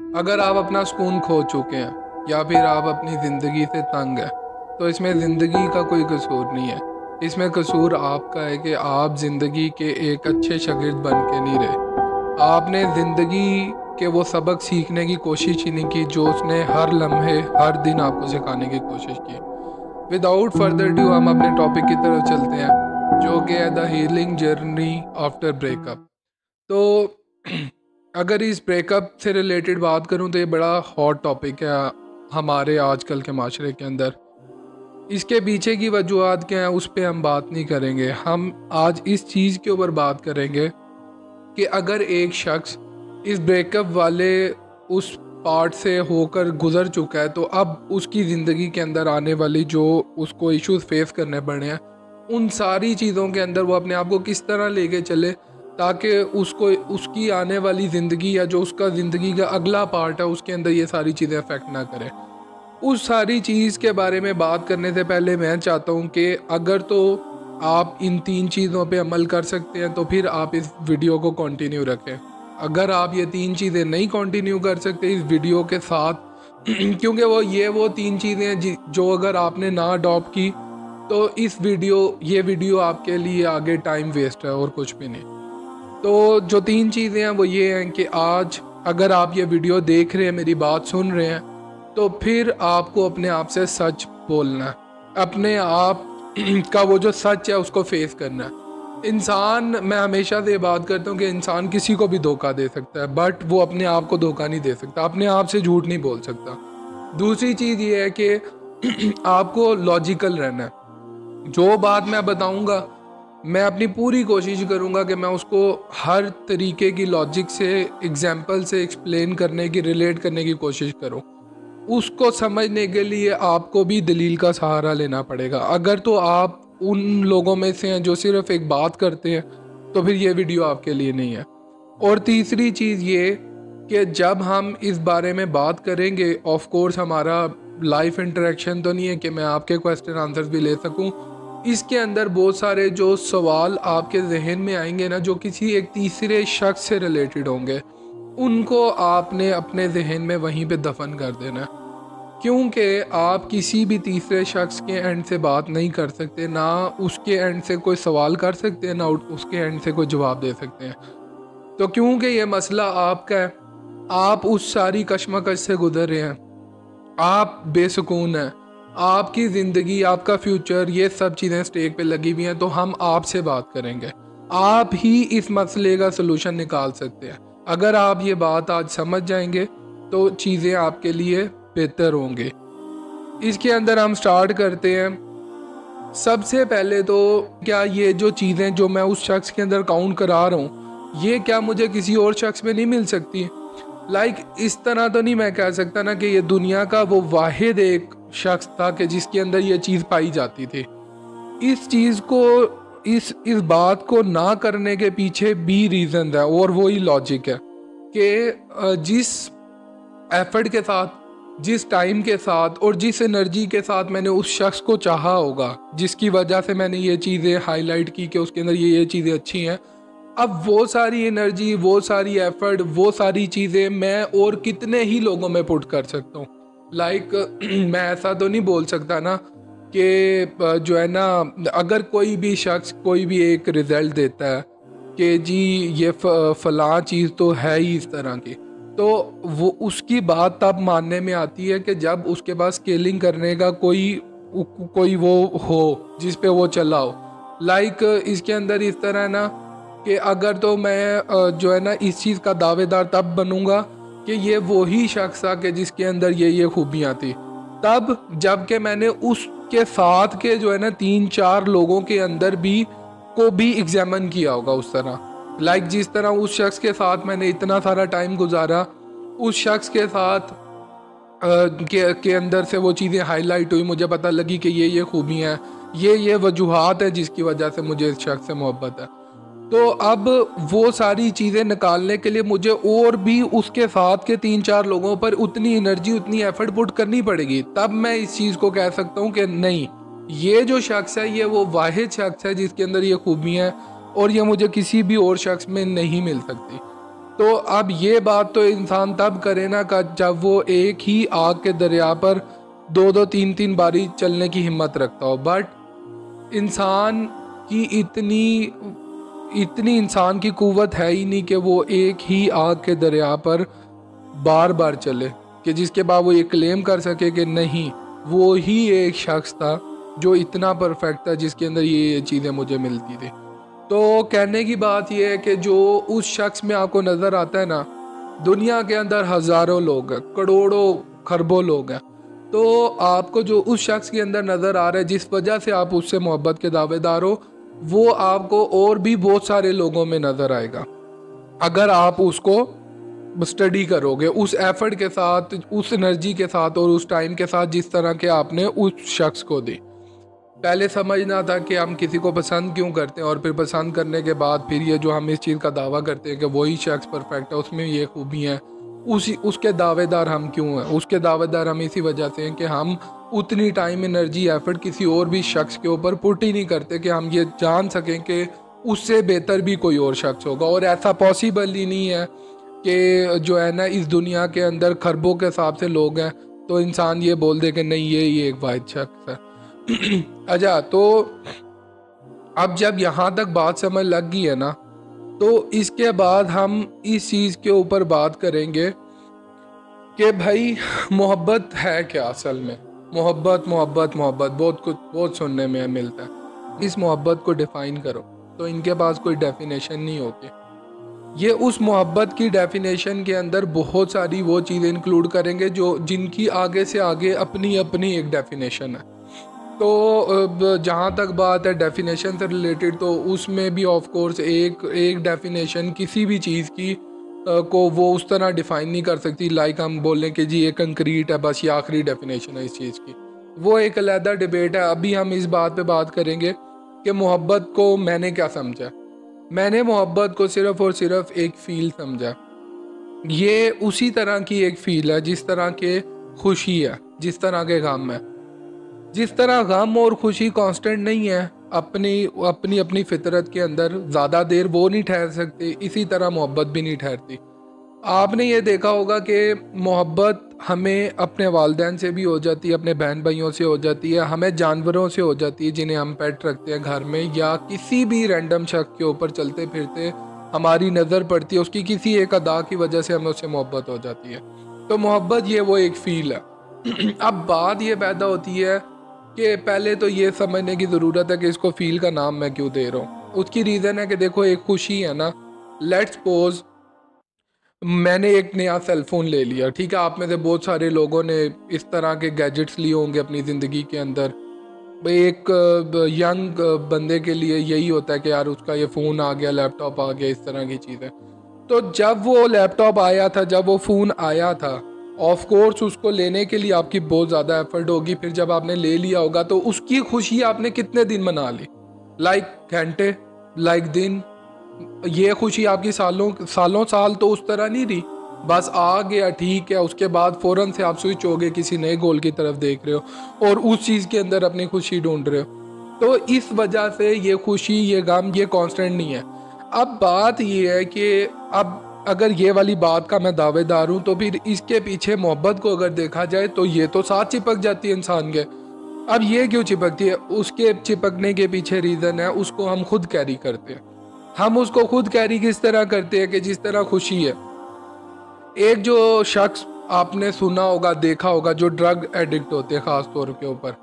अगर आप अपना सुकून खो चुके हैं या फिर आप अपनी ज़िंदगी से तंग हैं, तो इसमें ज़िंदगी का कोई कसूर नहीं है। इसमें कसूर आपका है कि आप ज़िंदगी के एक अच्छे शागिर्द बन के नहीं रहे। आपने ज़िंदगी के वो सबक सीखने की कोशिश ही नहीं की जो उसने हर लम्हे हर दिन आपको सिखाने की कोशिश की। विदाउट फर्दर ड्यू हम अपने टॉपिक की तरफ चलते हैं, जो कि है the healing journey after breakup. तो अगर इस ब्रेकअप से रिलेटेड बात करूं तो ये बड़ा हॉट टॉपिक है हमारे आजकल के माशरे के अंदर। इसके पीछे की वजूहत क्या है उस पर हम बात नहीं करेंगे। हम आज इस चीज़ के ऊपर बात करेंगे कि अगर एक शख्स इस ब्रेकअप वाले उस पार्ट से होकर गुज़र चुका है, तो अब उसकी ज़िंदगी के अंदर आने वाली जो उसको इश्यूज फेस करने पड़े हैं, उन सारी चीज़ों के अंदर वो अपने आप को किस तरह लेके चले ताकि उसको उसकी आने वाली ज़िंदगी या जो उसका ज़िंदगी का अगला पार्ट है उसके अंदर ये सारी चीज़ें अफेक्ट ना करें। उस सारी चीज़ के बारे में बात करने से पहले मैं चाहता हूँ कि अगर तो आप इन 3 चीज़ों पे अमल कर सकते हैं तो फिर आप इस वीडियो को कंटिन्यू रखें। अगर आप ये 3 चीज़ें नहीं कंटिन्यू कर सकते इस वीडियो के साथ क्योंकि वो 3 चीज़ें हैं जो अगर आपने ना अडॉप्ट की तो ये वीडियो आपके लिए आगे टाइम वेस्ट है और कुछ भी नहीं। तो जो 3 चीज़ें हैं वो ये हैं कि आज अगर आप ये वीडियो देख रहे हैं, मेरी बात सुन रहे हैं, तो फिर आपको अपने आप से सच बोलना है। अपने आप का वो जो सच है उसको फेस करना है। मैं हमेशा से ये बात करता हूँ कि इंसान किसी को भी धोखा दे सकता है, बट वो अपने आप को धोखा नहीं दे सकता, अपने आप से झूठ नहीं बोल सकता। दूसरी चीज़ ये है कि आपको लॉजिकल रहना है। जो बात मैं बताऊँगा मैं अपनी पूरी कोशिश करूँगा कि मैं उसको हर तरीके की लॉजिक से, एग्जाम्पल से एक्सप्लेन करने की, रिलेट करने की कोशिश करूँ। उसको समझने के लिए आपको भी दलील का सहारा लेना पड़ेगा। अगर तो आप उन लोगों में से हैं जो सिर्फ एक बात करते हैं, तो फिर ये वीडियो आपके लिए नहीं है। और तीसरी चीज़ ये कि जब हम इस बारे में बात करेंगे, ऑफ कोर्स हमारा लाइफ इंटरेक्शन तो नहीं है कि मैं आपके क्वेश्चन आंसर्स भी ले सकूं। इसके अंदर बहुत सारे जो सवाल आपके जहन में आएंगे ना, जो किसी एक तीसरे शख्स से रिलेटेड होंगे, उनको आपने अपने जहन में वहीं पे दफन कर देना है। क्योंकि आप किसी भी तीसरे शख्स के एंड से बात नहीं कर सकते, ना उसके एंड से कोई सवाल कर सकते हैं, ना उसके एंड से कोई जवाब दे सकते हैं। तो क्योंकि ये मसला आपका है, आप उस सारी कश्मकश से गुजर रहे हैं, आप बेसुकून हैं, आपकी ज़िंदगी, आपका फ्यूचर, ये सब चीज़ें स्टेक पे लगी हुई हैं, तो हम आपसे बात करेंगे। आप ही इस मसले का सलूशन निकाल सकते हैं। अगर आप ये बात आज समझ जाएंगे तो चीज़ें आपके लिए बेहतर होंगे। इसके अंदर हम स्टार्ट करते हैं। सबसे पहले तो क्या ये जो चीज़ें जो मैं उस शख्स के अंदर काउंट करा रहा हूँ, ये क्या मुझे किसी और शख्स में नहीं मिल सकती? इस तरह तो नहीं मैं कह सकता ना कि ये दुनिया का वो वाहिद एक शख्स था कि जिसके अंदर ये चीज़ पाई जाती थी। इस चीज़ को, इस बात को ना करने के पीछे भी रीज़न है, और वही लॉजिक है कि जिस एफर्ट के साथ, जिस टाइम के साथ और जिस एनर्जी के साथ मैंने उस शख्स को चाहा होगा, जिसकी वजह से मैंने ये चीज़ें हाईलाइट की कि उसके अंदर ये चीज़ें अच्छी हैं, अब वो सारी एनर्जी, वो सारी एफर्ट, वो सारी चीज़ें मैं और कितने ही लोगों में पुट कर सकता हूँ। मैं ऐसा तो नहीं बोल सकता ना कि जो है ना, अगर कोई भी शख्स कोई भी एक रिज़ल्ट देता है कि जी ये फलां चीज़ तो है ही इस तरह की, तो वो उसकी बात तब मानने में आती है कि जब उसके पास स्केलिंग करने का कोई वो हो जिस पे वो चला हो। इसके अंदर इस तरह है ना कि अगर तो मैं जो है ना इस चीज़ का दावेदार तब बनूंगा कि ये वही शख्स था कि जिसके अंदर ये खूबियाँ थी, तब जबकि मैंने उसके साथ के जो है ना 3-4 लोगों के अंदर को भी एग्जामिन किया होगा उस तरह। जिस तरह उस शख्स के साथ मैंने इतना सारा टाइम गुजारा, उस शख्स के साथ के अंदर से वो चीज़ें हाईलाइट हुई, मुझे पता लगी कि ये खूबियाँ हैं, ये वजूहात है जिसकी वजह से मुझे इस शख्स से मोहब्बत है। तो अब वो सारी चीज़ें निकालने के लिए मुझे और भी उसके साथ के 3-4 लोगों पर उतनी एनर्जी, उतनी एफर्ट पुट करनी पड़ेगी, तब मैं इस चीज़ को कह सकता हूँ कि नहीं, ये जो शख्स है ये वो वाहिद शख्स है जिसके अंदर ये खूबियाँ हैं और ये मुझे किसी भी और शख्स में नहीं मिल सकती। तो अब ये बात तो इंसान तब करे ना जब वो एक ही आग के दरिया पर दो दो तीन तीन बारी चलने की हिम्मत रखता हो। बट इंसान की इतनी इतनी इंसान की कुव्वत है ही नहीं कि वो एक ही आग के दरिया पर बार बार चले, कि जिसके बाद वो ये क्लेम कर सके कि नहीं, वो ही एक शख्स था जो इतना परफेक्ट था जिसके अंदर ये चीज़ें मुझे मिलती थी। तो कहने की बात यह है कि जो उस शख्स में आपको नज़र आता है ना, दुनिया के अंदर हज़ारों लोग हैं, करोड़ों खरबों लोग हैं, तो आपको जो उस शख्स के अंदर नज़र आ रहा है जिस वजह से आप उससे मोहब्बत के दावेदार हो, वो आपको और भी बहुत सारे लोगों में नज़र आएगा अगर आप उसको स्टडी करोगे उस एफर्ट के साथ, उस एनर्जी के साथ और उस टाइम के साथ जिस तरह के आपने उस शख्स को दी। पहले समझना था कि हम किसी को पसंद क्यों करते हैं, और फिर पसंद करने के बाद फिर ये जो हम इस चीज़ का दावा करते हैं कि वही शख्स परफेक्ट है, उसमें ये खूबियाँ हैं, उसके दावेदार हम क्यों हैं? उसके दावेदार हम इसी वजह से हैं कि हम उतनी टाइम, एनर्जी, एफर्ट किसी और भी शख्स के ऊपर पुट ही नहीं करते कि हम ये जान सकें कि उससे बेहतर भी कोई और शख्स होगा। और ऐसा पॉसिबल ही नहीं है कि जो है ना, इस दुनिया के अंदर खरबों के हिसाब से लोग हैं तो इंसान ये बोल दे कि नहीं, ये एक वाहिद शख्स है। अच्छा, तो अब जब यहाँ तक बात समझ लग गई है ना, तो इसके बाद हम इस चीज़ के ऊपर बात करेंगे कि भाई मोहब्बत है क्या असल में। मोहब्बत मोहब्बत मोहब्बत बहुत कुछ बहुत सुनने में मिलता है। इस मोहब्बत को डिफ़ाइन करो तो इनके पास कोई डेफिनेशन नहीं होती। ये उस मोहब्बत की डेफिनेशन के अंदर बहुत सारी वो चीज़ें इंक्लूड करेंगे जो जिनकी आगे से आगे अपनी अपनी एक डेफिनेशन है। तो जहाँ तक बात है डेफिनेशन से रिलेटेड, तो उसमें भी ऑफ कोर्स एक डेफिनेशन किसी भी चीज़ की को वो उस तरह डिफ़ाइन नहीं कर सकती लाइक हम बोलें कि जी ये कंक्रीट है, बस ये आखिरी डेफिनेशन है इस चीज़ की। वो एक अलग डिबेट है। अभी हम इस बात पे बात करेंगे कि मोहब्बत को मैंने क्या समझा। मैंने मोहब्बत को सिर्फ़ और सिर्फ एक फ़ील समझा। ये उसी तरह की एक फ़ील है जिस तरह के खुशी है, जिस तरह के गम है। जिस तरह गम और खुशी कांस्टेंट नहीं है अपनी अपनी अपनी फितरत के अंदर, ज़्यादा देर वो नहीं ठहर सकते, इसी तरह मोहब्बत भी नहीं ठहरती। आपने ये देखा होगा कि मोहब्बत हमें अपने वालिदैन से भी हो जाती है, अपने बहन भाइयों से हो जाती है, हमें जानवरों से हो जाती है जिन्हें हम पेट रखते हैं घर में, या किसी भी रैंडम शख्स के ऊपर चलते फिरते हमारी नज़र पड़ती है, उसकी किसी एक अदा की वजह से हमें उससे मोहब्बत हो जाती है। तो मोहब्बत ये वो एक फ़ील है। अब बात ये पैदा होती है कि पहले तो ये समझने की ज़रूरत है कि इसको फ़ील का नाम मैं क्यों दे रहा हूँ। उसकी रीज़न है कि देखो, एक खुशी है ना, लेट्स सपोज मैंने एक नया सेल फ़ोन ले लिया, ठीक है। आप में से बहुत सारे लोगों ने इस तरह के गैजेट्स लिए होंगे अपनी ज़िंदगी के अंदर। एक यंग बंदे के लिए यही होता है कि यार उसका ये फ़ोन आ गया, लैपटॉप आ गया, इस तरह की चीज़ें। तो जब वो लैपटॉप आया था, जब वो फ़ोन आया था, ऑफ कोर्स उसको लेने के लिए आपकी बहुत ज़्यादा एफर्ट होगी। फिर जब आपने ले लिया होगा तो उसकी खुशी आपने कितने दिन मना ली? लाइक घंटे, लाइक दिन। ये खुशी आपकी सालों सालों साल तो उस तरह नहीं रही। बस आ गया, ठीक है, उसके बाद फ़ौरन से आप स्विच हो गए, किसी नए गोल की तरफ देख रहे हो और उस चीज़ के अंदर अपनी खुशी ढूंढ रहे हो। तो इस वजह से ये खुशी, ये गम, ये कांस्टेंट नहीं है। अब बात ये है कि अब अगर ये वाली बात का मैं दावेदार हूँ तो फिर इसके पीछे मोहब्बत को अगर देखा जाए तो ये तो साथ चिपक जाती है इंसान के। अब ये क्यों चिपकती है? उसके चिपकने के पीछे रीज़न है, उसको हम खुद कैरी करते हैं। हम उसको खुद कैरी किस तरह करते हैं कि जिस तरह खुशी है। एक जो शख्स आपने सुना होगा, देखा होगा, जो ड्रग एडिक्ट होते हैं ख़ास तौर के ऊपर,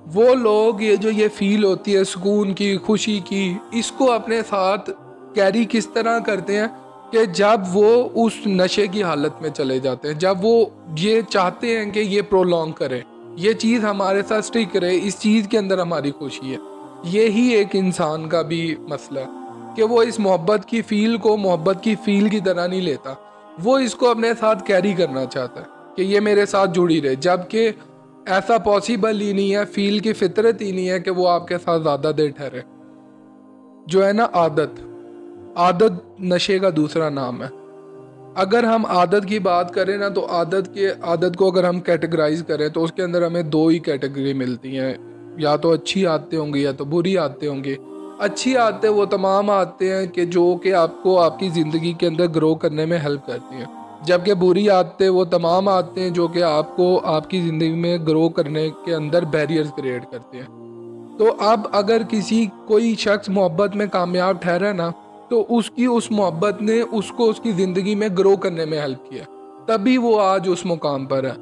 वो लोग ये फील होती है सुकून की, खुशी की, इसको अपने साथ कैरी किस तरह करते हैं कि जब वो उस नशे की हालत में चले जाते हैं, जब वो ये चाहते हैं कि ये प्रोलॉन्ग करें, ये चीज़ हमारे साथ स्टिक रहे, इस चीज़ के अंदर हमारी खुशी है। यही एक इंसान का भी मसला है कि वो इस मोहब्बत की फ़ील को मोहब्बत की फ़ील की तरह नहीं लेता, वो इसको अपने साथ कैरी करना चाहता है कि ये मेरे साथ जुड़ी रहे, जबकि ऐसा पॉसिबल ही नहीं है। फ़ील की फितरत ही नहीं है कि वो आपके साथ ज़्यादा देर ठहरे। जो है ना, आदत नशे का दूसरा नाम है। अगर हम आदत की बात करें ना, तो आदत को अगर हम कैटेगराइज करें तो उसके अंदर हमें दो ही कैटेगरी मिलती हैं, या तो अच्छी आदतें होंगी या तो बुरी आदतें होंगी। अच्छी आदतें वो तमाम आदतें हैं कि जो कि आपको आपकी ज़िंदगी के अंदर ग्रो करने में हेल्प करती हैं, जबकि बुरी आदतें वो तमाम आदतें हैं जो कि आपको आपकी ज़िंदगी में ग्रो करने के अंदर बैरियर्स क्रिएट करते हैं। तो अब अगर कोई शख्स मोहब्बत में कामयाब ठहरा ना, तो उसकी उस मोहब्बत ने उसको उसकी ज़िंदगी में ग्रो करने में हेल्प किया, तभी वो आज उस मुकाम पर है।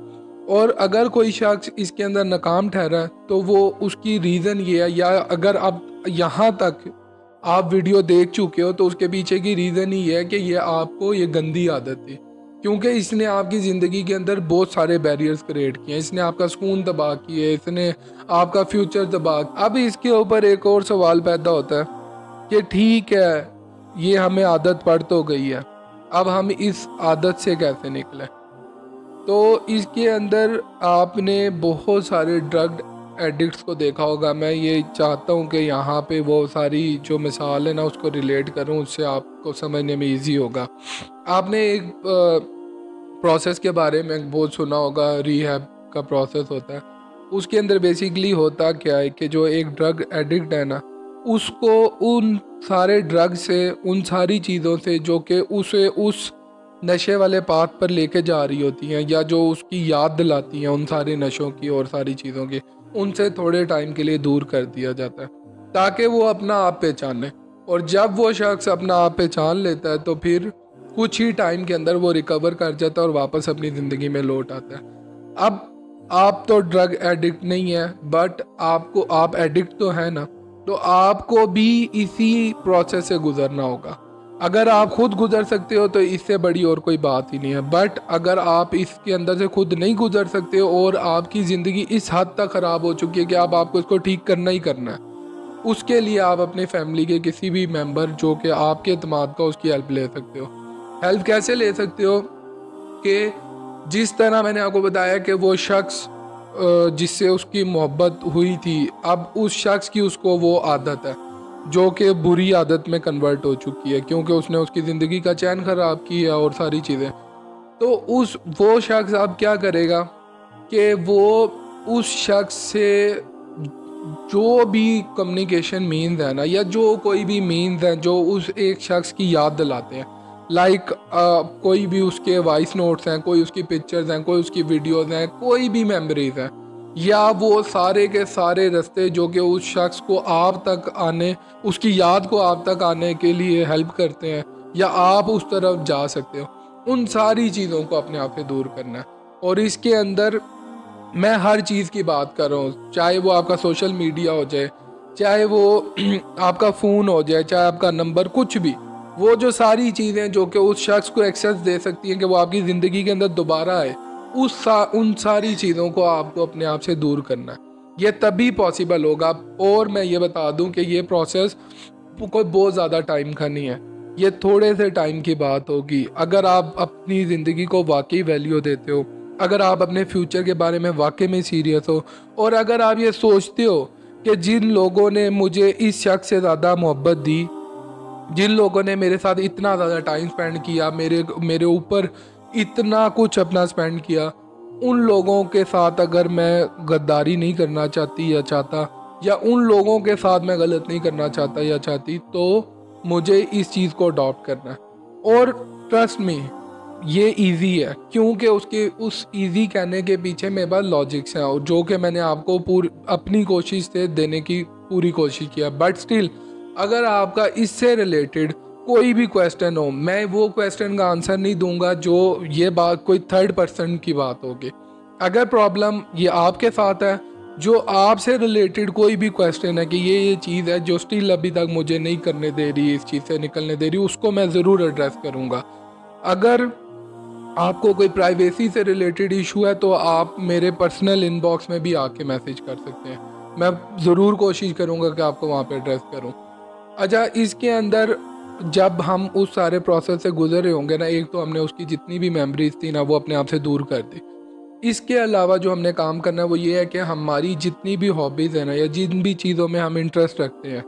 और अगर कोई शख्स इसके अंदर नाकाम ठहरा है तो वो उसकी रीज़न ये है, या अगर अब यहाँ तक आप वीडियो देख चुके हो तो उसके पीछे की रीज़न ही है कि ये आपको ये गंदी आदत थी, क्योंकि इसने आपकी ज़िंदगी के अंदर बहुत सारे बैरियर्स क्रिएट किए, इसने आपका सुकून तबाह किए, इसने आपका फ्यूचर तबाह। अब इसके ऊपर एक और सवाल पैदा होता है कि ठीक है, ये हमें आदत पड़ तो गई है, अब हम इस आदत से कैसे निकलें। तो इसके अंदर आपने बहुत सारे ड्रग एडिक्ट्स को देखा होगा। मैं ये चाहता हूँ कि यहाँ पे वो सारी जो मिसाल है ना उसको रिलेट करूँ, उससे आपको समझने में इजी होगा। आपने एक प्रोसेस के बारे में बहुत सुना होगा, रिहैब का प्रोसेस होता है। उसके अंदर बेसिकली होता क्या है कि जो एक ड्रग एडिक्ट है ना, उसको उन सारे ड्रग से, उन सारी चीज़ों से जो कि उसे उस नशे वाले पाथ पर लेके जा रही होती हैं, या जो उसकी याद दिलाती हैं उन सारे नशों की और सारी चीज़ों की, उनसे थोड़े टाइम के लिए दूर कर दिया जाता है ताकि वो अपना आप पहचाने। और जब वो शख्स अपना आप पहचान लेता है तो फिर कुछ ही टाइम के अंदर वो रिकवर कर जाता है और वापस अपनी ज़िंदगी में लौट आता है। अब आप तो ड्रग एडिक्ट नहीं है, बट आप एडिक्ट तो है ना, तो आपको भी इसी प्रोसेस से गुजरना होगा। अगर आप खुद गुजर सकते हो तो इससे बड़ी और कोई बात ही नहीं है, बट अगर आप इसके अंदर से खुद नहीं गुजर सकते हो और आपकी ज़िंदगी इस हद तक ख़राब हो चुकी है कि अब आपको इसको ठीक करना ही करना है, उसके लिए आप अपने फैमिली के किसी भी मेंबर जो कि आपके एतमाद का, उसकी हेल्प ले सकते हो। हेल्प कैसे ले सकते हो कि जिस तरह मैंने आपको बताया कि वो शख्स जिससे उसकी मोहब्बत हुई थी, अब उस शख्स की उसको वो आदत है जो कि बुरी आदत में कन्वर्ट हो चुकी है, क्योंकि उसने उसकी ज़िंदगी का चैन ख़राब किया और सारी चीज़ें। तो वो शख्स अब क्या करेगा कि वो उस शख्स से जो भी कम्युनिकेशन मीन्स है ना, या जो कोई भी मीन्स हैं जो उस एक शख्स की याद दिलाते हैं, लाइक कोई भी उसके वॉइस नोट्स हैं, कोई उसकी पिक्चर्स हैं, कोई उसकी वीडियोस हैं, कोई भी मेमोरीज हैं, या वो सारे के सारे रास्ते जो कि उस शख्स को आप तक आने, उसकी याद को आप तक आने के लिए हेल्प करते हैं, या आप उस तरफ जा सकते हो, उन सारी चीज़ों को अपने आप से दूर करना है। और इसके अंदर मैं हर चीज़ की बात कर रहा हूँ, चाहे वो आपका सोशल मीडिया हो जाए, चाहे वो आपका फ़ोन हो जाए, चाहे आपका नंबर, कुछ भी, वो जो सारी चीज़ें जो कि उस शख्स को एक्सेस दे सकती हैं कि वो आपकी ज़िंदगी के अंदर दोबारा आए, उन सारी चीज़ों को आपको अपने आप से दूर करना है। ये तभी पॉसिबल होगा। और मैं ये बता दूं कि ये प्रोसेस कोई बहुत ज़्यादा टाइम का नहीं है, ये थोड़े से टाइम की बात होगी। अगर आप अपनी ज़िंदगी को वाकई वैल्यू देते हो, अगर आप अपने फ्यूचर के बारे में वाकई में सीरियस हो, और अगर आप ये सोचते हो कि जिन लोगों ने मुझे इस शख्स से ज़्यादा मोहब्बत दी, जिन लोगों ने मेरे साथ इतना ज़्यादा टाइम स्पेंड किया, मेरे ऊपर इतना कुछ अपना स्पेंड किया, उन लोगों के साथ अगर मैं गद्दारी नहीं करना चाहती या चाहता, या उन लोगों के साथ मैं गलत नहीं करना चाहता या चाहती, तो मुझे इस चीज़ को अडॉप्ट करना है। और ट्रस्ट मी, ये इजी है, क्योंकि उसके उस इजी कहने के पीछे मेरे पास लॉजिक्स हैं, और जो कि मैंने आपको अपनी कोशिश से देने की पूरी कोशिश किया। बट स्टिल, अगर आपका इससे रिलेटेड कोई भी क्वेश्चन हो, मैं वो क्वेश्चन का आंसर नहीं दूंगा जो ये बात कोई थर्ड पर्सन की बात होगी। अगर प्रॉब्लम ये आपके साथ है, जो आपसे रिलेटेड कोई भी क्वेश्चन है कि ये चीज़ है जो स्टिल अभी तक मुझे नहीं करने दे रही, इस चीज़ से निकलने दे रही, उसको मैं ज़रूर एड्रेस करूँगा। अगर आपको कोई प्राइवेसी से रिलेटेड इशू है तो आप मेरे पर्सनल इनबॉक्स में भी आके मैसेज कर सकते हैं, मैं ज़रूर कोशिश करूँगा कि आपको वहाँ पे एड्रेस करूँ। अच्छा, इसके अंदर जब हम उस सारे प्रोसेस से गुजरे होंगे ना, एक तो हमने उसकी जितनी भी मेमोरीज थी ना वो अपने आप से दूर कर दी। इसके अलावा जो हमने काम करना है वो ये है कि हमारी जितनी भी हॉबीज़ है ना, या जिन भी चीज़ों में हम इंटरेस्ट रखते हैं,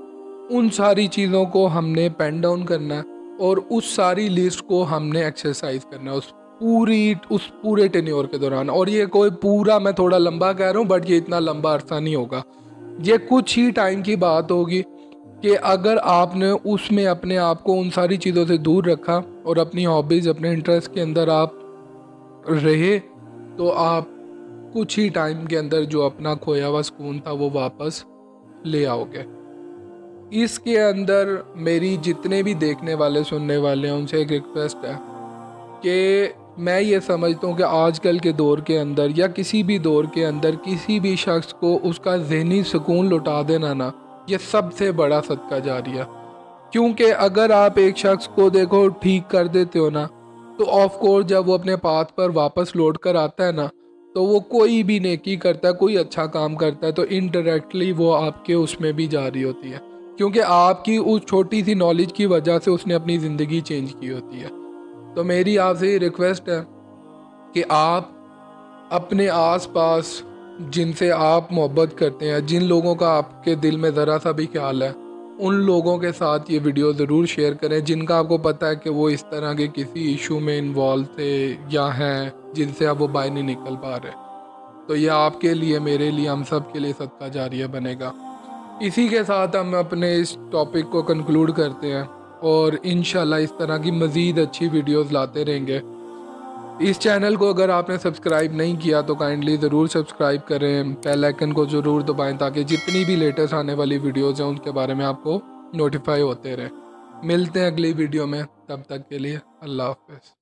उन सारी चीज़ों को हमने पेन डाउन करना है, और उस सारी लिस्ट को हमने एक्सरसाइज करना है उस पूरे टेन्योर के दौरान। और ये कोई पूरा, मैं थोड़ा लंबा कह रहा हूँ, बट ये इतना लंबा अरसा नहीं होगा, ये कुछ ही टाइम की बात होगी। कि अगर आपने उसमें अपने आप को उन सारी चीज़ों से दूर रखा और अपनी हॉबीज़ अपने इंटरेस्ट के अंदर आप रहे, तो आप कुछ ही टाइम के अंदर जो अपना खोया हुआ सुकून था वो वापस ले आओगे। इसके अंदर मेरी जितने भी देखने वाले सुनने वाले हैं उनसे एक रिक्वेस्ट है कि मैं ये समझता हूँ कि आजकल के दौर के अंदर या किसी भी दौर के अंदर किसी भी शख्स को उसका ज़हनी सुकून लौटा देना ना, ये सबसे बड़ा सदका जारिया। क्योंकि अगर आप एक शख्स को देखो ठीक कर देते हो ना, तो ऑफ कोर्स जब वो अपने पाथ पर वापस लौट कर आता है ना, तो वो कोई भी नेकी करता है, कोई अच्छा काम करता है, तो इनडायरेक्टली वो आपके उसमें भी जारी होती है, क्योंकि आपकी उस छोटी सी नॉलेज की वजह से उसने अपनी ज़िंदगी चेंज की होती है। तो मेरी आपसे ये रिक्वेस्ट है कि आप अपने आसपास जिनसे आप मोहब्बत करते हैं, जिन लोगों का आपके दिल में ज़रा सा भी ख्याल है, उन लोगों के साथ ये वीडियो ज़रूर शेयर करें जिनका आपको पता है कि वो इस तरह के किसी इशू में इन्वॉल्व थे या हैं जिनसे अब वो बाहर नहीं निकल पा रहे। तो ये आपके लिए, मेरे लिए, हम सब के लिए सदका जारिया बनेगा। इसी के साथ हम अपने इस टॉपिक को कंक्लूड करते हैं और इंशाल्लाह इस तरह की मज़ीद अच्छी वीडियोस लाते रहेंगे। इस चैनल को अगर आपने सब्सक्राइब नहीं किया तो काइंडली ज़रूर सब्सक्राइब करें, बेल आइकन को ज़रूर दबाएं ताकि जितनी भी लेटेस्ट आने वाली वीडियोस हैं उनके बारे में आपको नोटिफाई होते रहें। मिलते हैं अगली वीडियो में, तब तक के लिए अल्लाह हाफ़िज़।